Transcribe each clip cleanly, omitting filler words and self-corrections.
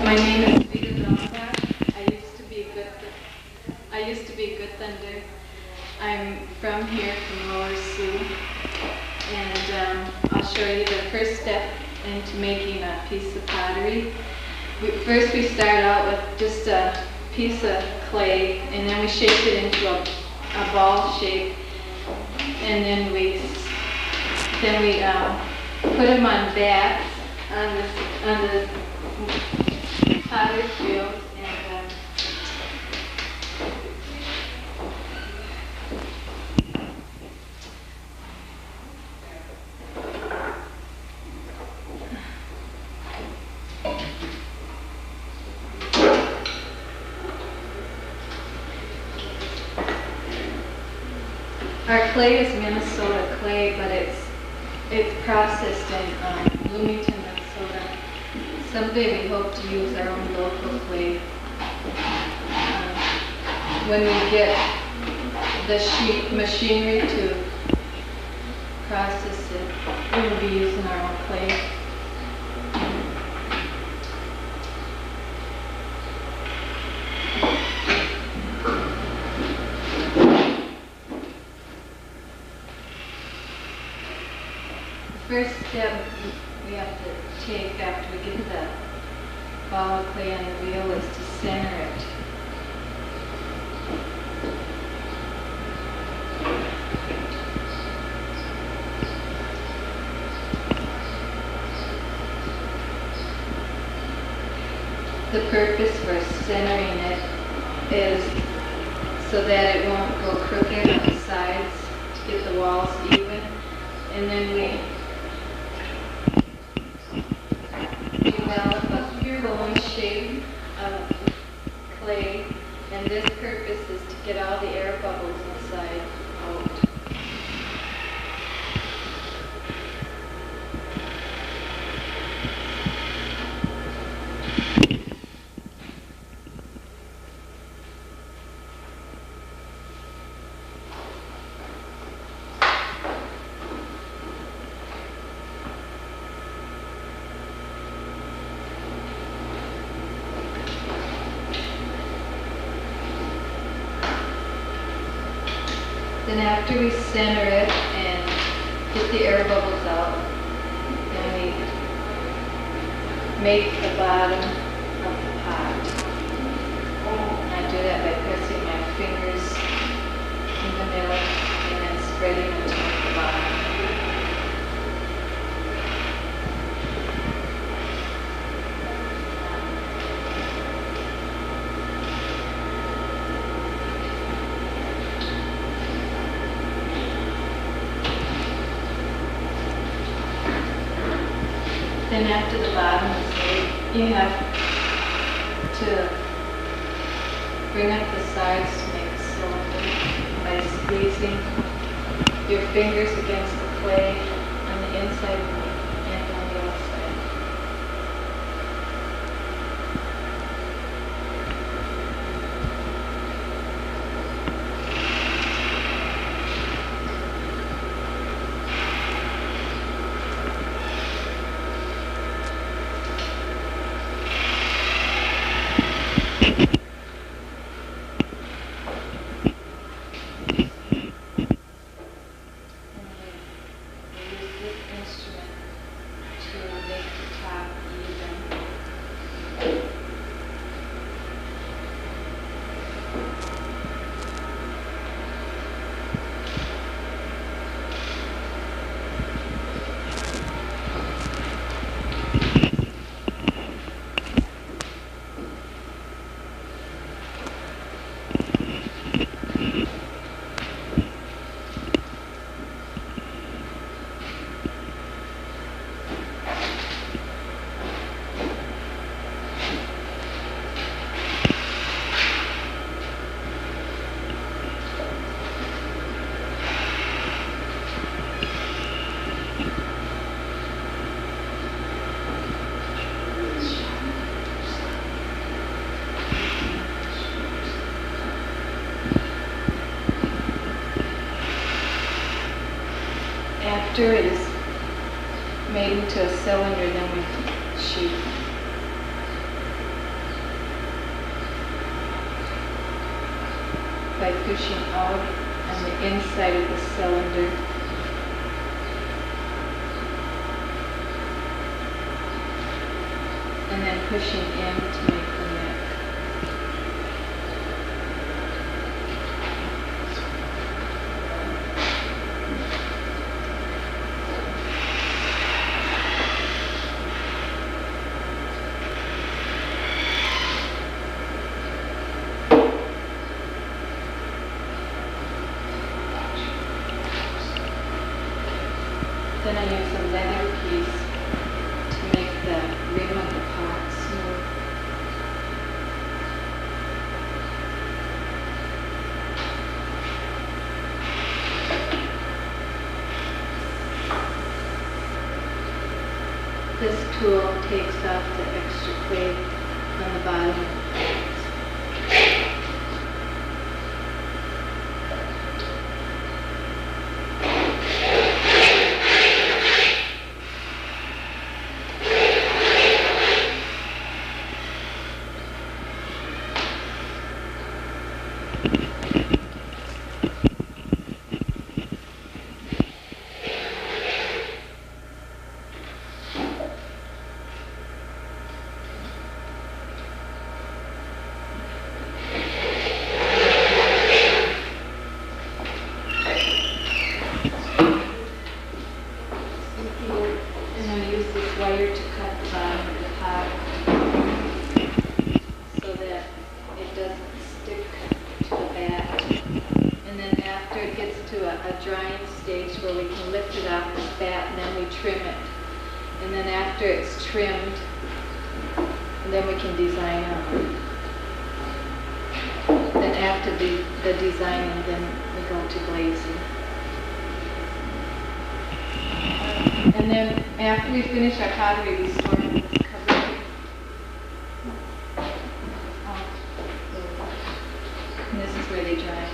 My name is Iola. I used to be Good Thunder. I'm from here, from Lower Sioux, and I'll show you the first step into making a piece of pottery. First we start out with just a piece of clay, and then we shape it into a ball shape, and then we put them on bats on the potter's wheel, and our clay is Minnesota clay, but it's processed in Bloomington, Minnesota. Someday we hope to use our own local clay. When we get the machinery to process it, we will be using our own clay. First step we have to take after we get the ball of clay on the wheel is to center it. The purpose for centering it is so that it won't go crooked on the sides, to get the walls even, and then we develop a cone shape of clay, and this purpose is to get all the air bubbles inside out. Then after we center it and get the air bubbles out, then we make the bottom of the pot. And I do that by pressing my fingers in the middle and then spreading it to the bottom. Then after the bottom is made, you have to bring up the sides to make a cylinder by squeezing your fingers against the clay on the inside and on the outside. After it is made into a cylinder, then we shoot. by pushing out on the inside of the cylinder. And then pushing in to make the neck. Then I use a leather piece to make the rim of the pot smooth. This tool takes off the extra clay on the bottom of the pots. Wire to cut the bottom of the pot so that it doesn't stick to the bat. And then after it gets to a drying stage where we can lift it off the bat, and then we trim it. And then after it's trimmed, then we can design on it. Then after the designing, then we go to glazing. And then after we finish our pottery, we store it in this cupboard. And this is where they dry.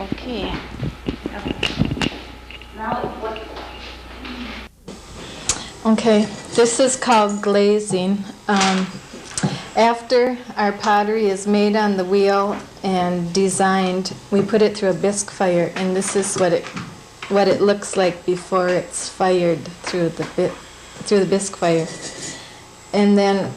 Okay. Now what? Okay, this is called glazing. After our pottery is made on the wheel and designed, we put it through a bisque fire, and this is what it looks like before it's fired through the bisque fire. And then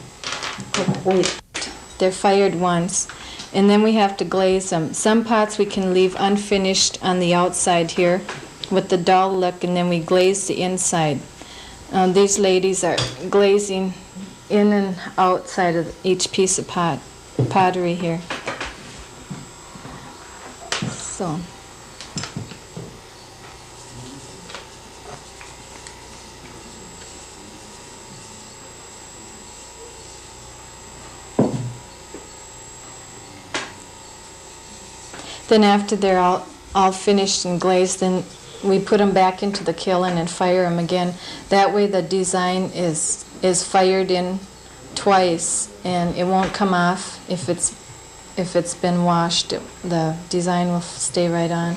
they're fired once, and then we have to glaze them. Some pots we can leave unfinished on the outside here with the dull look, and then we glaze the inside. These ladies are glazing in and outside of each piece of pottery here. So. Then after they're all finished and glazed, then we put them back into the kiln and fire them again. That way the design is fired in twice, and it won't come off if it's been washed. The design will stay right on.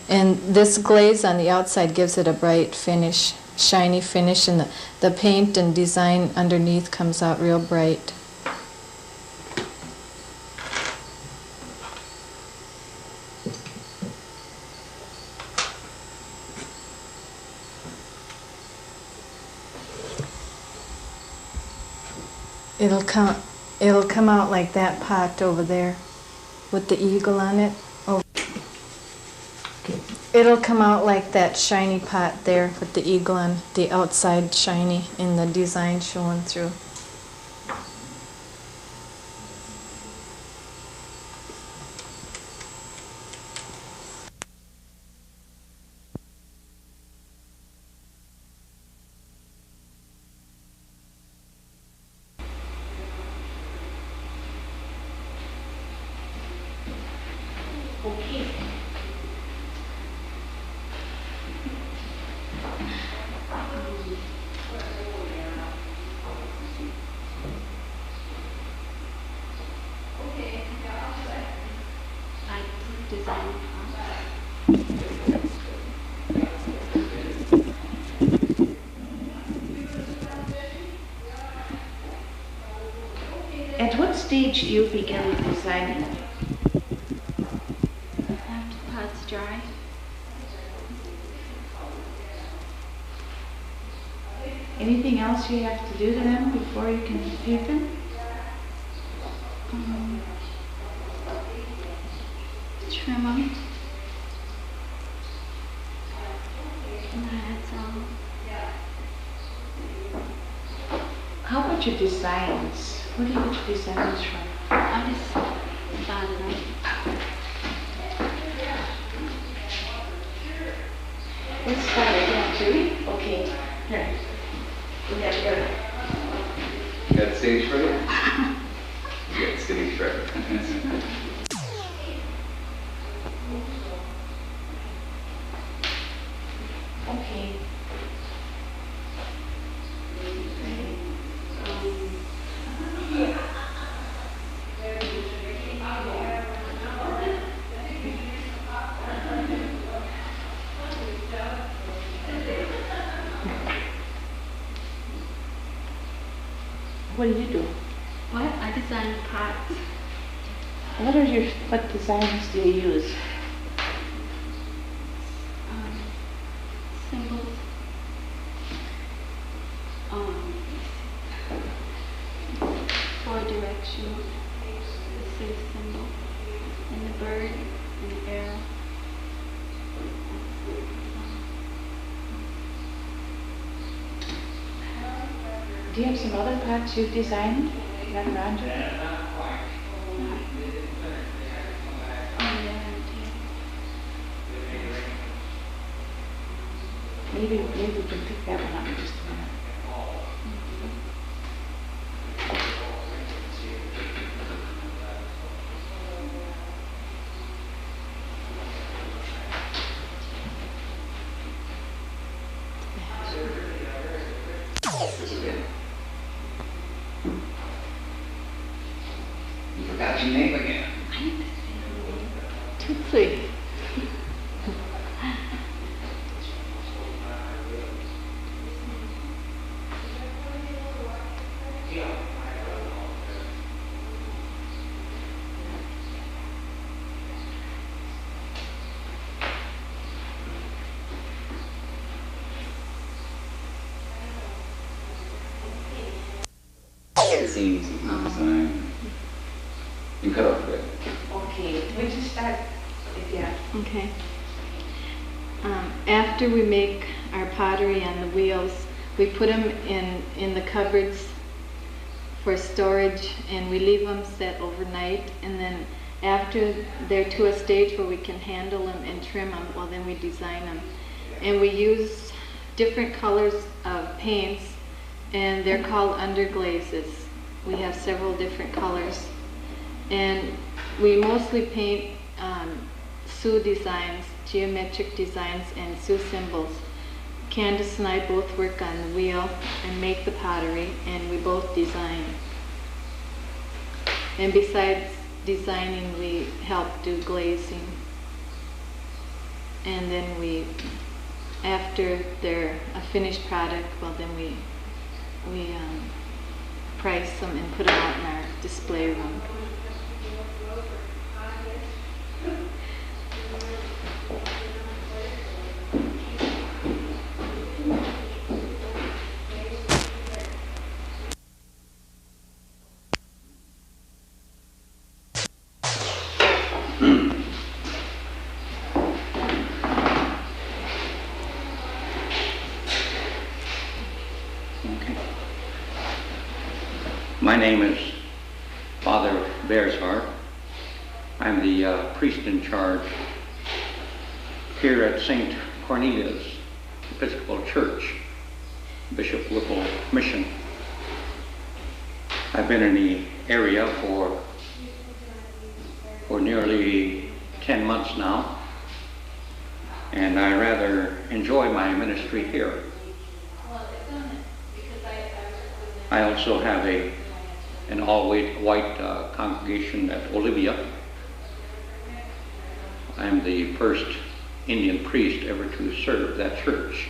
And this glaze on the outside gives it a bright finish, shiny finish, and the paint and design underneath comes out real bright. It'll come out like that pot over there with the eagle on it. Oh. It'll come out like that shiny pot there with the eagle on the outside, shiny, and the design showing through. Okay. I design stage do you begin designing? After the pot's dry. Anything else you have to do to them before you can paint them? Trim them. That's all. How about your designs? Where do you get your designs from? I just thought it up. Let's start again, shall we? Okay. Here. We have to go. You got stage ready? You got stage ready. Okay. What do you do? What? I designed pots. What designs do you use? Symbols. Four directions. The safe symbol. And the bird and the arrow. Do you have some other pots you've designed right around you? Maybe we can pick that one up in just a minute. You forgot your name again. Tootsie. It's easy to design. You cut off it. Okay, we just start. Yeah. Okay. After we make our pottery on the wheels, we put them in the cupboards for storage, and we leave them set overnight, and then after they're to a stage where we can handle them and trim them, well then we design them. And we use different colors of paints, and they're called underglazes. We have several different colors. And we mostly paint Sioux designs, geometric designs, and Sioux symbols. Candace and I both work on the wheel and make the pottery, and we both design. And besides designing, we help do glazing. And then after they're a finished product, well then we price them and put them out in our display room. My name is Father Bearsheart. I'm the priest in charge here at St. Cornelia's Episcopal Church, Bishop Whipple Mission. I've been in the area for nearly 10 months now, and I rather enjoy my ministry here. I also have an all-white congregation at Olivia. I'm the first Indian priest ever to serve that church.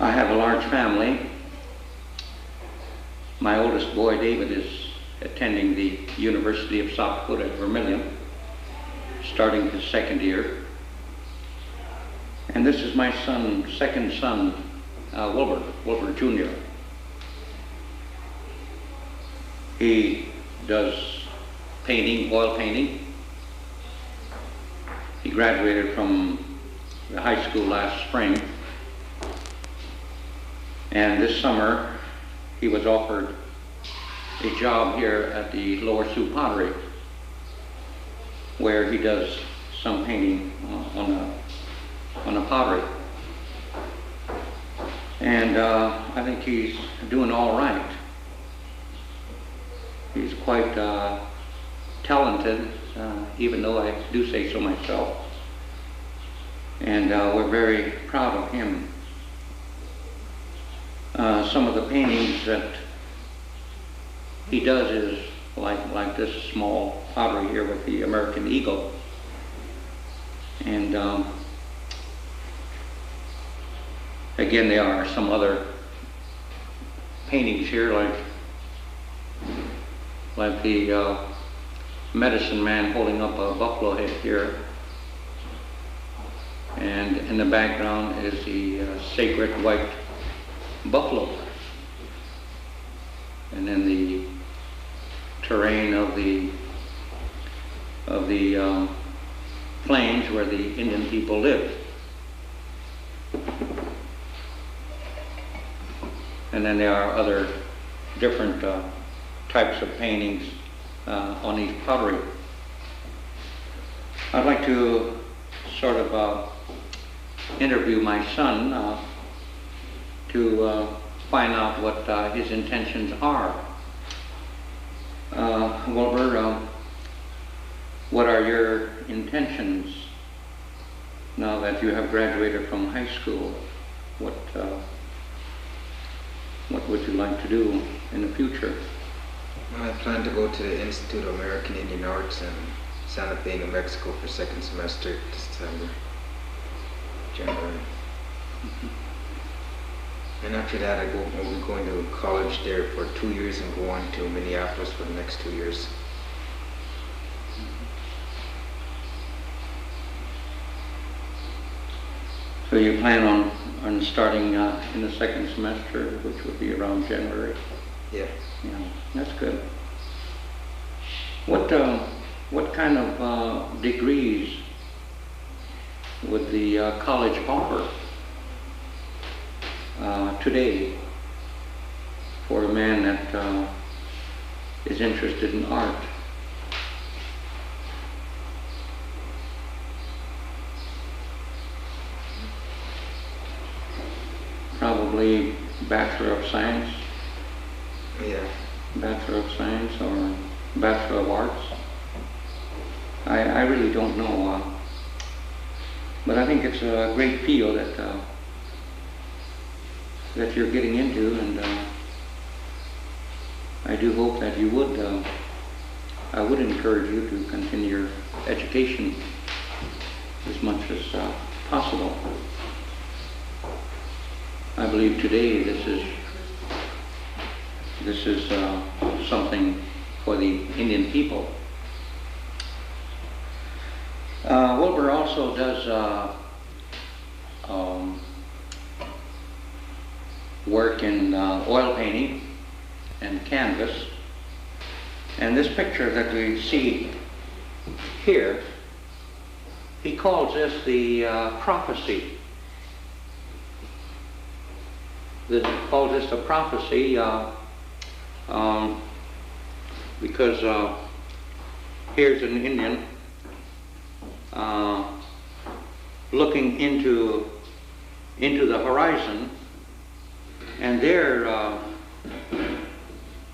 I have a large family. My oldest boy, David, is attending the University of South Dakota at Vermilion, starting his second year. And this is my second son, Wilbur Jr. He does painting, oil painting. He graduated from the high school last spring. And this summer, he was offered a job here at the Lower Sioux pottery, where he does some painting on a pottery. And I think he's doing all right. He's quite talented, even though I do say so myself. And we're very proud of him. Some of the paintings that he does is like this small pottery here with the American eagle. And again, there are some other paintings here, like the medicine man holding up a buffalo head here. And in the background is the sacred white buffalo. And then the terrain of the plains where the Indian people live. And then there are other different types of paintings on these pottery. I'd like to sort of interview my son to find out what his intentions are. Wilbur, what are your intentions now that you have graduated from high school? What would you like to do in the future? I plan to go to the Institute of American Indian Arts in Santa Fe, New Mexico for second semester, December, January. And after that, I'll be going to college there for 2 years and go on to Minneapolis for the next 2 years. So you plan on starting in the second semester, which would be around January? Yeah. Yeah, that's good. What kind of degrees would the college offer today for a man that is interested in art? Probably Bachelor of Science. Yeah. Bachelor of Science or Bachelor of Arts. I really don't know, but I think it's a great field that you're getting into, and I do hope that you would. I would encourage you to continue your education as much as possible. I believe today this is something for the Indian people. Wilbur also does work in oil painting and canvas. And this picture that we see here, he calls this the prophecy. He calls this a prophecy because here's an Indian looking into the horizon, and there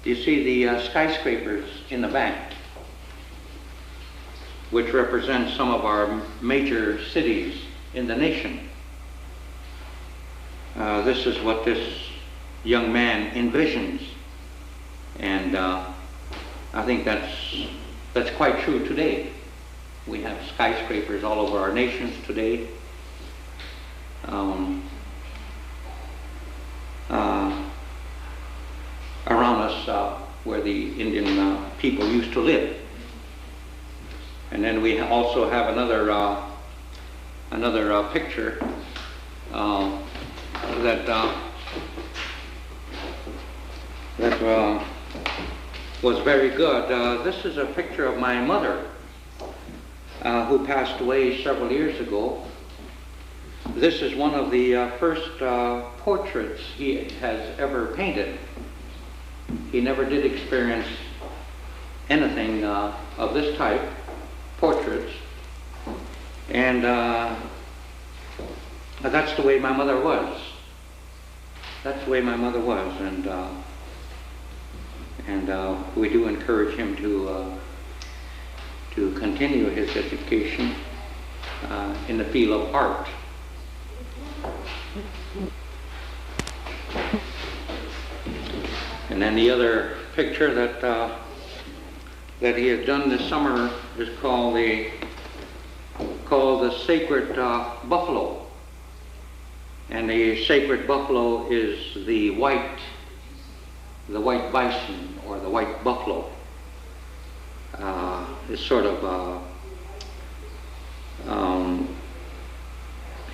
you see the skyscrapers in the back, which represent some of our major cities in the nation. This is what this young man envisions, and I think that's quite true today. We have skyscrapers all over our nations today. Around us the Indian people used to live. And then we also have another picture that was very good. This is a picture of my mother, who passed away several years ago. This is one of the first portraits he has ever painted. He never did experience anything of this type, portraits, and that's the way my mother was. That's the way my mother was, and we do encourage him to continue his education in the field of art. And then the other picture that he has done this summer is called the Sacred Buffalo. And the sacred buffalo is the white bison, or the white buffalo. It's sort of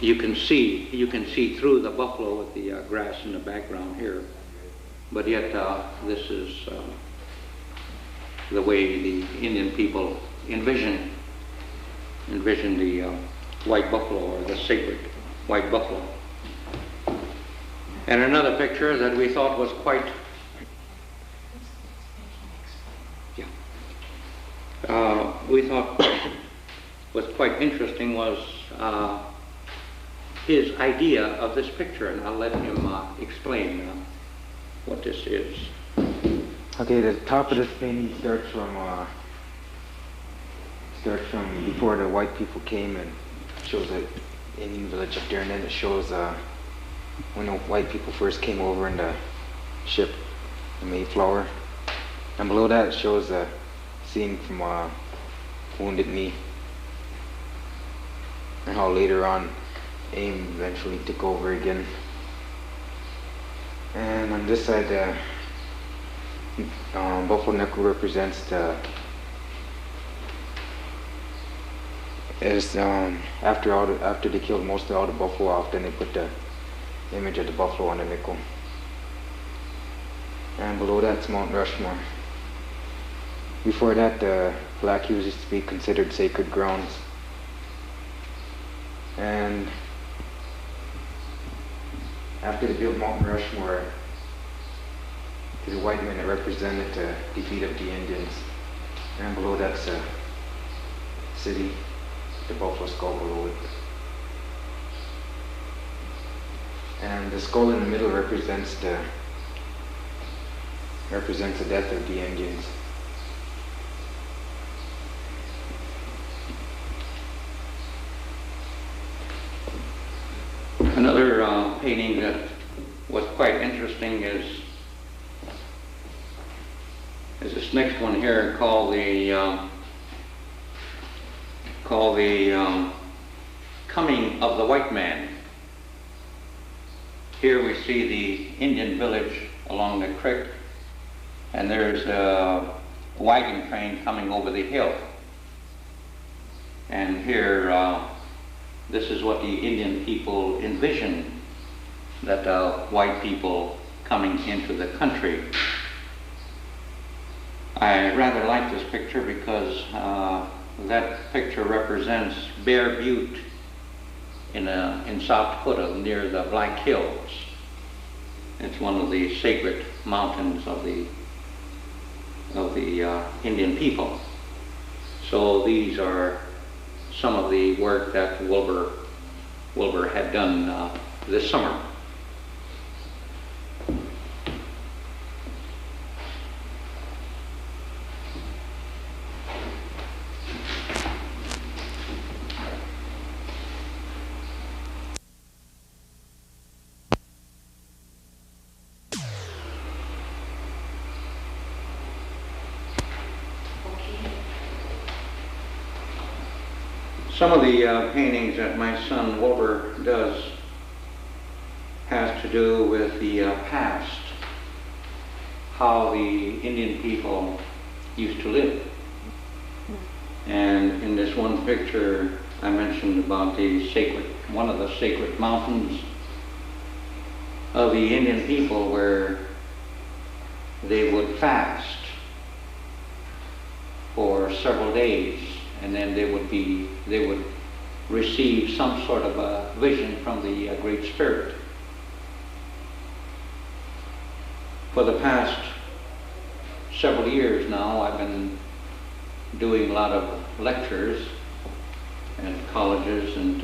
you can see through the buffalo with the grass in the background here, but yet this is the way the Indian people envision the white buffalo, or the sacred white buffalo. And another picture that we thought was quite was quite interesting was his idea of this picture, and I'll let him explain what this is. Okay, the top of this painting starts from before the white people came, and shows the Indian village up there, and then it shows when the white people first came over in the ship, the Mayflower, and below that it shows a scene from Wounded Knee, and how later on AIM eventually took over again. And on this side, buffalo knuckle represents after they killed most of all the buffalo off, then they put the image of the buffalo on the nickel. And below that's Mount Rushmore. Before that, the Black Hills used to be considered sacred grounds. And after they built Mount Rushmore, to the white men it represented the defeat of the Indians. And below that's the city, the buffalo skull below it. And the skull in the middle represents the death of the Indians. Another painting that was quite interesting is this next one here, called the Coming of the White Man. Here we see the Indian village along the creek, and there's a wagon train coming over the hill. And here, this is what the Indian people envision, that white people coming into the country. I rather like this picture because that picture represents Bear Butte in South Dakota, near the Black Hills. It's one of the sacred mountains of the Indian people. So these are some of the work that Wilbur had done this summer. Some of the paintings that my son Wilbur does has to do with the past, how the Indian people used to live. And in this one picture, I mentioned about one of the sacred mountains of the Indian people where they would fast for several days, and then they would receive some sort of a vision from the Great Spirit. For the past several years now, I've been doing a lot of lectures at colleges and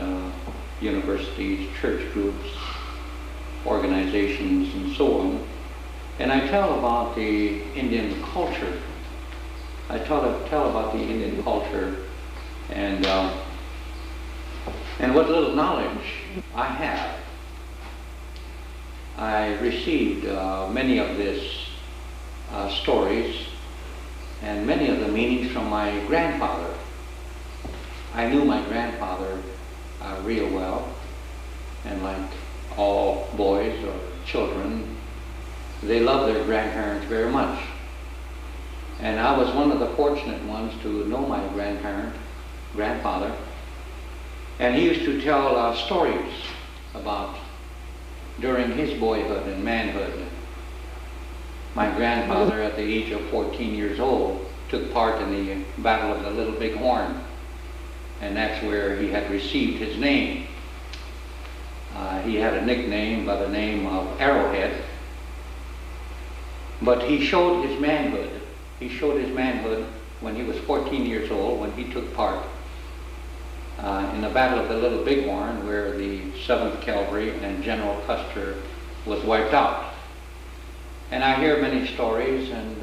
universities, church groups, organizations, and so on. And I tell about the Indian culture. I tell about the Indian culture and what little knowledge I have. I received many of these stories and many of the meanings from my grandfather. I knew my grandfather real well, and like all boys or children, they love their grandparents very much. And I was one of the fortunate ones to know my grandfather, and he used to tell stories about during his boyhood and manhood. My grandfather, at the age of 14 years old, took part in the Battle of the Little Big Horn, and that's where he had received his name. He had a nickname by the name of Arrowhead, but he showed his manhood. He showed his manhood when he was 14 years old, when he took part in the Battle of the Little Bighorn, where the 7th Cavalry and General Custer was wiped out. And I hear many stories, and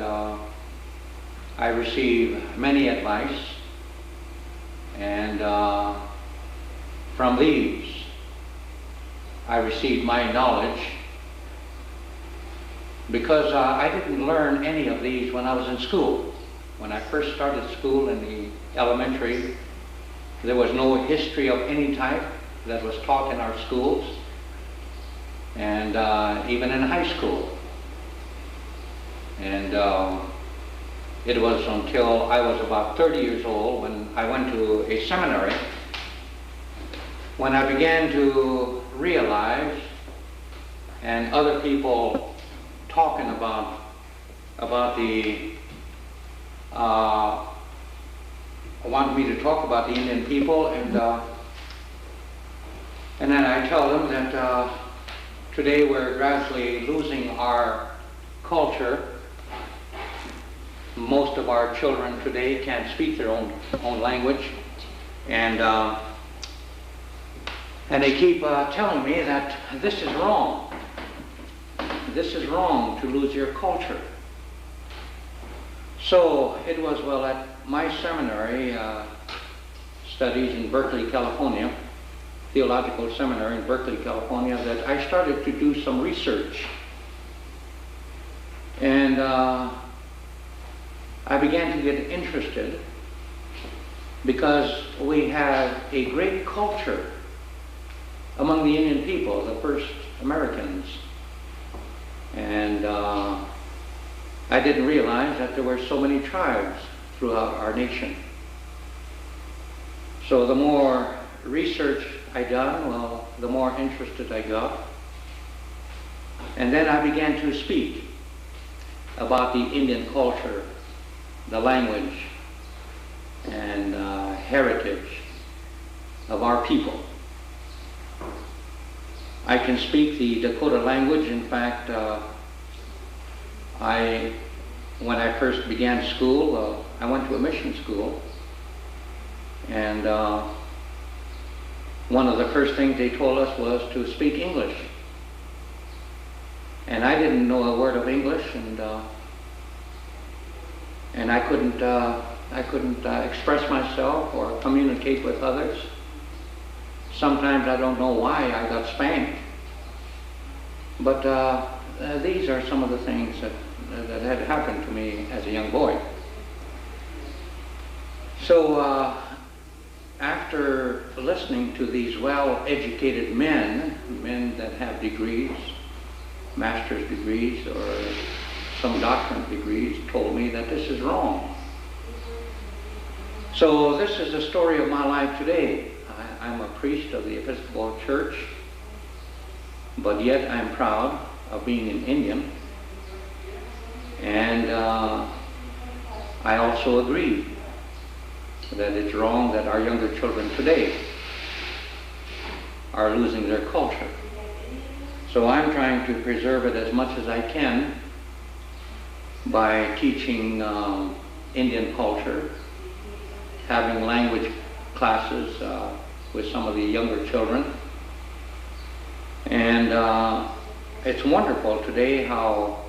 I receive many advice, and from these I received my knowledge, because I didn't learn any of these when I was in school. When I first started school in the elementary, there was no history of any type that was taught in our schools, and even in high school. And it was until I was about 30 years old, when I went to a seminary, when I began to realize, and other people talking about the wanted me to talk about the Indian people, and then I tell them that today we're gradually losing our culture. Most of our children today can't speak their own language, and they keep telling me that this is wrong. This is wrong to lose your culture. So it was, well, at my seminary studies in Berkeley, California, theological seminary in Berkeley, California, that I started to do some research. And I began to get interested, because we have a great culture among the Indian people, the first Americans. And I didn't realize that there were so many tribes throughout our nation. So the more research I done, well, the more interested I got. And then I began to speak about the Indian culture, the language, and heritage of our people. I can speak the Dakota language. In fact, when I first began school, I went to a mission school, and one of the first things they told us was to speak English. And I didn't know a word of English, and I couldn't express myself or communicate with others. Sometimes I don't know why I got spanked, but these are some of the things that had happened to me as a young boy. So after listening to these well-educated men that have degrees, master's degrees or some doctorate degrees told me that this is wrong. So this is the story of my life today. I'm a priest of the Episcopal Church, but yet I'm proud of being an Indian. And I also agree that it's wrong that our younger children today are losing their culture. So I'm trying to preserve it as much as I can by teaching Indian culture, having language classes with some of the younger children. And it's wonderful today how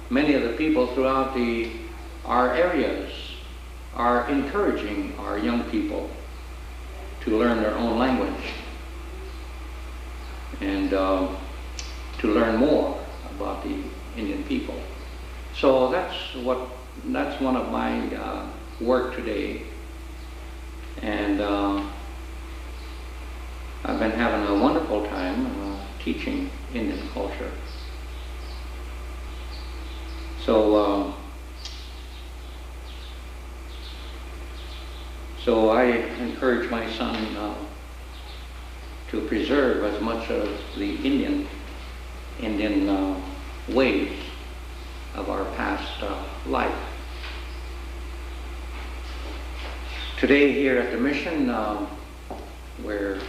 many of the people throughout our areas are encouraging our young people to learn their own language and to learn more about the Indian people. So that's one of my work today. And I've been having a wonderful time teaching Indian culture. So I encourage my son to preserve as much of the Indian ways of our past life. Today here at the mission, we're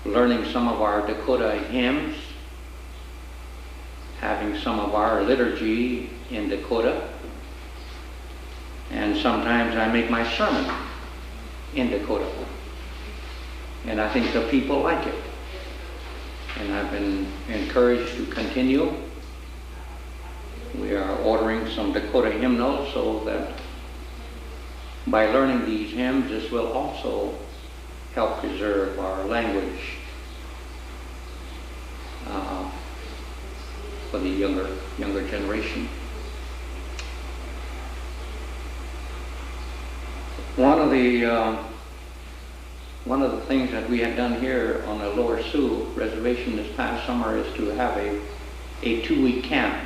learning some of our Dakota hymns, having some of our liturgy in Dakota, and sometimes I make my sermon in Dakota. And I think the people like it. And I've been encouraged to continue. We are ordering some Dakota hymnals so that by learning these hymns, this will also help preserve our language for the younger generation. One of the things that we had done here on the Lower Sioux reservation this past summer is to have a 2-week camp,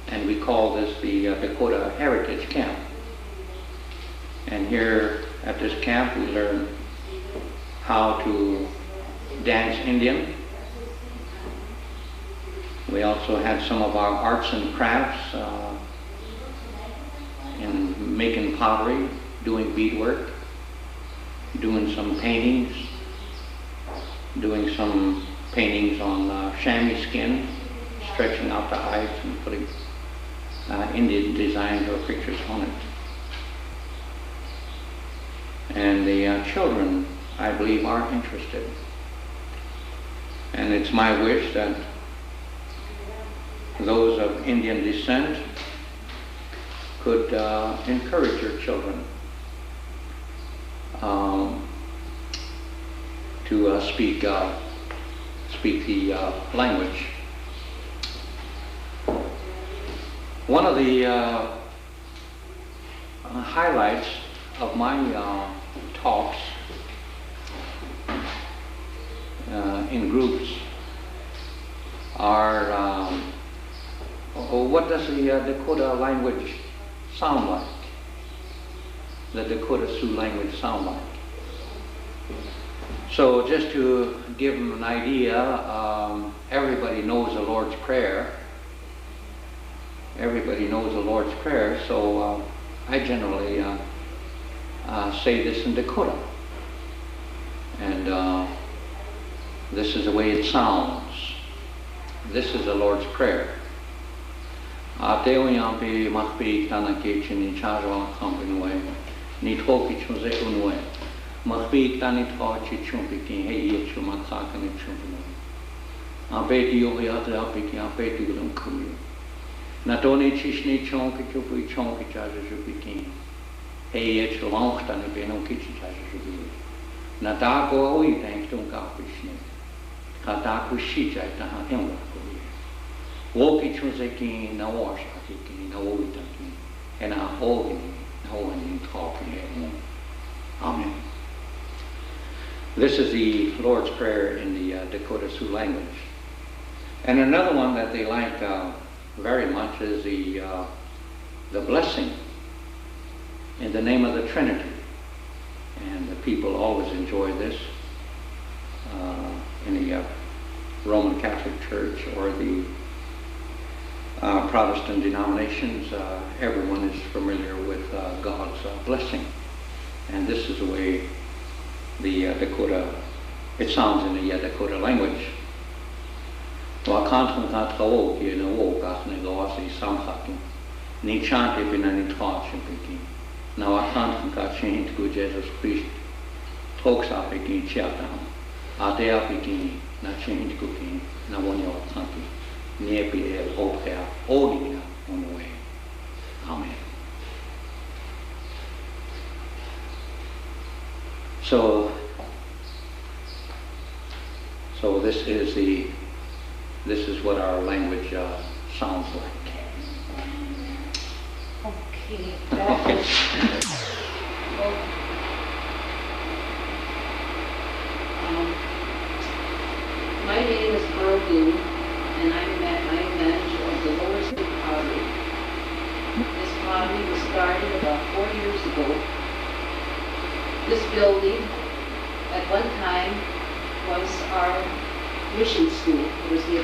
and we call this the Dakota Heritage Camp. And here at this camp we learn how to dance Indian. We also had some of our arts and crafts in making pottery, doing beadwork, doing some paintings, doing some paintings on chamois skin, stretching out the eyes and putting Indian designs or pictures on it. And the children, I believe, are interested. And it's my wish that those of Indian descent could encourage your children to speak the language. One of the highlights of my talks in groups are what does the Dakota language sound like? The Dakota Sioux language sound like? So just to give them an idea, everybody knows the Lord's Prayer. Everybody knows the Lord's Prayer, so I generally say this in Dakota. And this is the way it sounds. This is the Lord's Prayer. Natoni chishni chonki chupi chonki chaja jupikin. Hey et longstani benon kichi chaja jupi. Natako oi thanks to kapishni. Kataku shicha taha hemwa kubi. Woki chunzekin na washaki na witaki. And I hold him, talking at Amen. This is the Lord's Prayer in the Dakota Sioux language. And another one that they like very much is the blessing in the name of the Trinity. And the people always enjoy this in the Roman Catholic Church or the Protestant denominations. Everyone is familiar with God's blessing. And this is the way the Dakota, it sounds in the Dakota language. Ni chante pinani taught now I can't got changed to Jesus Christ. Talks up again, Chiatam. Ate up again, not change cooking, now one your country. Near be a hope there, only on the way. Amen. So this is what our language sounds like. Okay. My name is Carl Bloom, and I'm manager of the Lower Sioux pottery. This pottery was started about 4 years ago. This building, at one time, was our mission school. It was the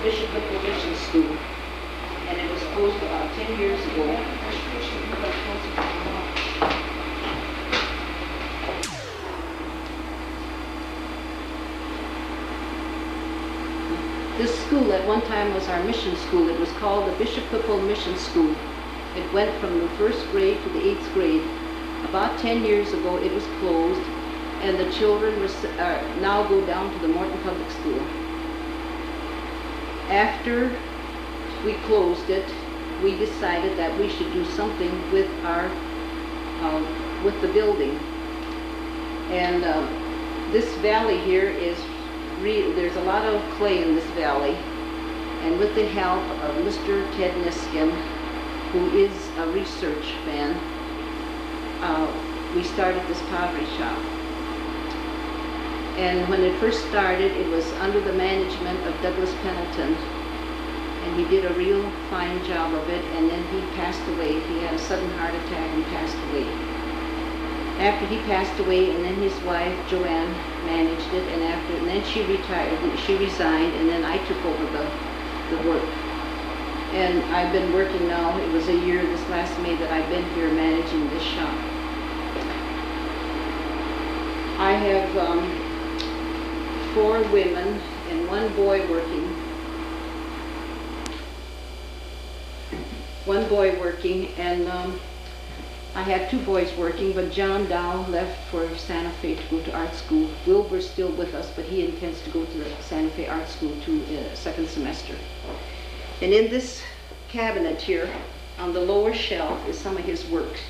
Bishop Whipple Mission School, and it was closed about 10 years ago. This school at one time was our mission school. It was called the Bishop Whipple Mission School. It went from the 1st grade to the 8th grade. About 10 years ago it was closed, and the children now go down to the Morton Public School. After we closed it, we decided that we should do something with with the building. And this valley here is there's a lot of clay in this valley, and with the help of Mr. Ted Niskin, who is a research man, we started this pottery shop. And when it first started, it was under the management of Douglas Pendleton, and he did a real fine job of it, and then he passed away. He had a sudden heart attack and passed away. After he passed away, and then his wife Joanne managed it, and then she retired, she resigned, and then I took over the work. And I've been working now, it was a year this last May that I've been here managing this shop. I have 4 women and 1 boy working. And I had 2 boys working, but John Dow left for Santa Fe to go to art school. Wilbur's still with us, but he intends to go to the Santa Fe Art School to 2nd semester. And in this cabinet here, on the lower shelf, is some of his work.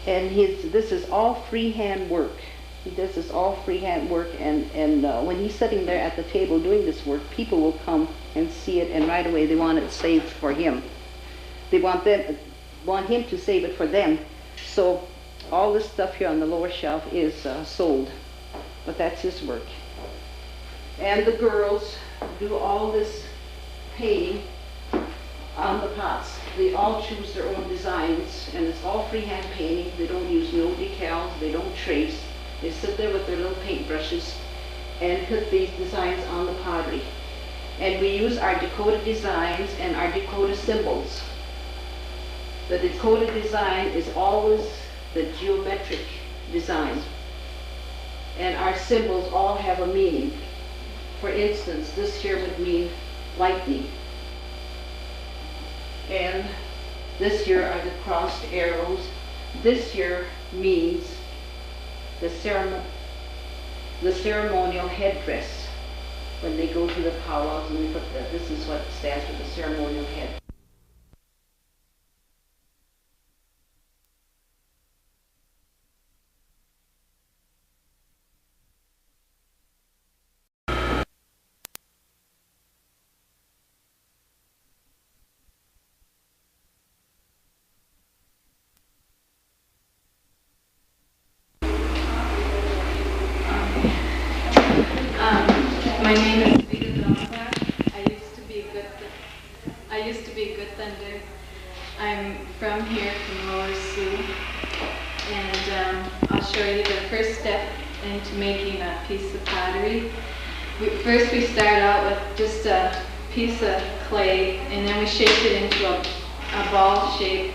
And this is all freehand work. He does this all freehand work, and when he's sitting there at the table doing this work, people will come and see it, and right away they want it saved for him. They want him to save it for them. So all this stuff here on the lower shelf is sold, but that's his work. And the girls do all this painting on the pots. They all choose their own designs, and it's all freehand painting. They don't use no decals, they don't trace. They sit there with their little paintbrushes and put these designs on the pottery. And we use our Dakota designs and our Dakota symbols. The Dakota design is always the geometric design. And our symbols all have a meaning. For instance, this here would mean lightning. And this here are the crossed arrows. This here means the ceremonial headdress. When they go to the powwows, and this is what stands for the ceremonial head. My name is Vita Donova. I used to be with the from Lower Sioux, and I'll show you the first step into making a piece of pottery. First we start out with just a piece of clay, and then we shape it into a ball shape,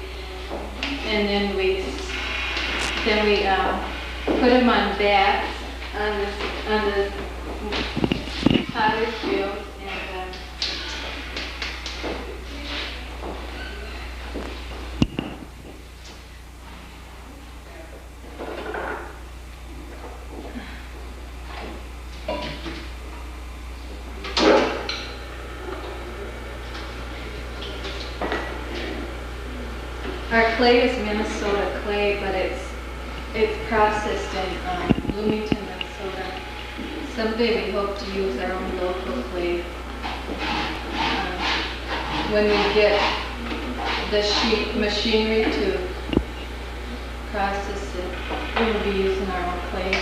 and then we put them on bats on the potter's wheel, and our clay is Minnesota clay, but it's processed in Bloomington, Minnesota. Someday we hope to use our own local clay. When we get the machinery to process it, we will be using our own clay.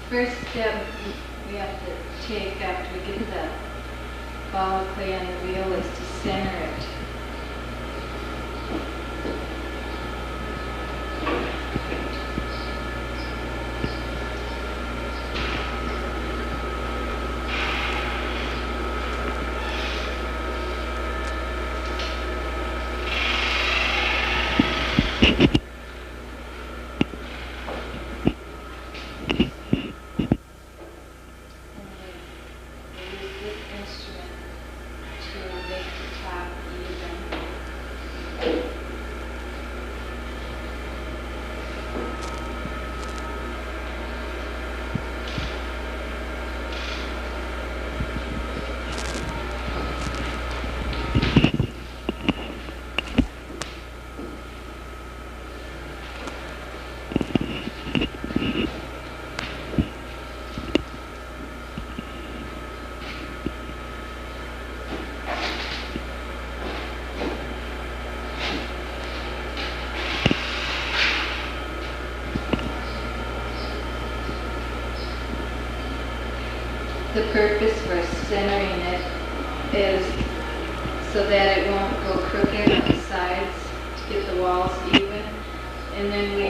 First step we have to take after we get the ball of clay on the wheel is to center it. The purpose for centering it is so that it won't go crooked on the sides, to get the walls even. And then we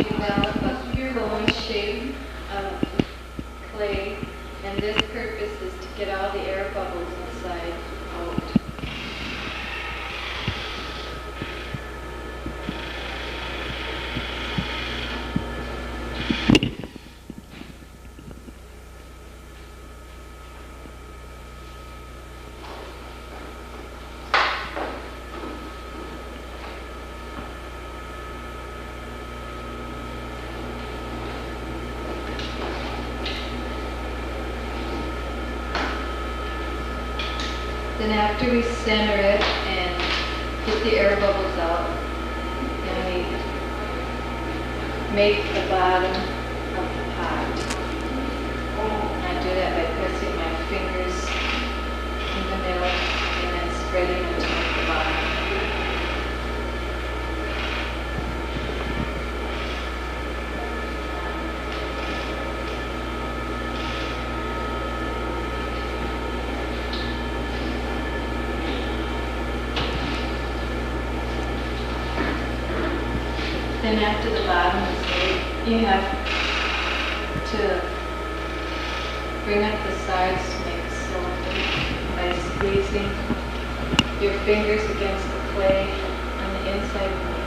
develop a cone shape of clay, and this purpose is to get all the air bubbles inside out. Then after we center it and get the air bubbles out, then we make the bottom of the pot. And I do that by pressing my fingers in the middle and then spreading it to make the bottom. Then after the bottom is made, you have to bring up the sides to make a cylinder by squeezing your fingers against the clay on the inside of the